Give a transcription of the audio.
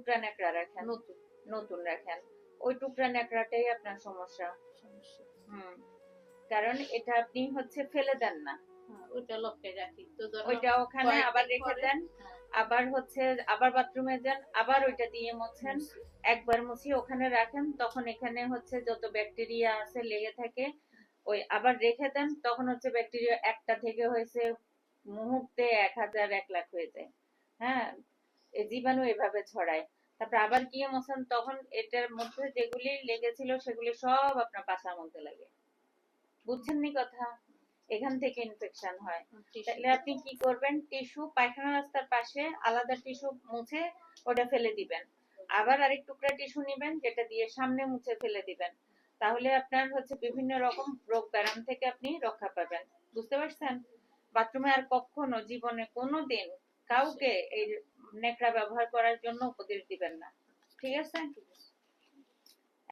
টুকরা ন্যাকড়া রাখেন, নতুন নতুন রাখেন, ওই টুকরা ন্যাকড়াটাই আপনার সমস্যা। সমস্যা। হুম, কারণ এটা আপনি হচ্ছে ফেলে দেন না, ওইটা লকটা রাখি তো, ওইটা ওখানে আবার রেখে দেন, হ্যাঁ, আবার হচ্ছে আবার বাথরুমে যান, আবার ওইটা দিয়ে মোছেন, মুছি। একবার মুছি ওখানে রাখেন, তখন এখানে হচ্ছে যত ব্যাকটেরিয়া আছে লেগে থাকে, ওই আবার রেখে দেন, তখন হচ্ছে ব্যাকটেরিয়া একটা থেকে হয়েছে মুহূর্তে 1000 1 লাখ হয়ে যায়। হ্যাঁ, এই জীবাণু এভাবে ছড়ায়। তারপর আবার গিয়ে মোছেন, তখন এটার মধ্যে যেগুলি লেগেছিল সেগুলি সব আপনার পাছার মধ্যে লাগে। বুঝছেন নি কথা? এখান থেকে ইনফেকশন হয়। তাহলে আপনি কি করবেন, টিস্যু পায়খানা রাস্তার পাশে আলাদা টিস্যু মুছে ওটা ফেলে দিবেন, আবার আরেক টুকরা টিস্যু নিবেন যেটা দিয়ে সামনে মুছে ফেলে দিবেন, তাহলে আপনার হচ্ছে বিভিন্ন রকম রোগ ব্যারাম থেকে আপনি রক্ষা পাবেন। বুঝতে পারছেন? বাথরুমে আর কখনো জীবনে কোনোদিন কাউকে এই ন্যাকড়া ব্যবহার করার জন্য উপদেশ দিবেন না। ঠিক আছে?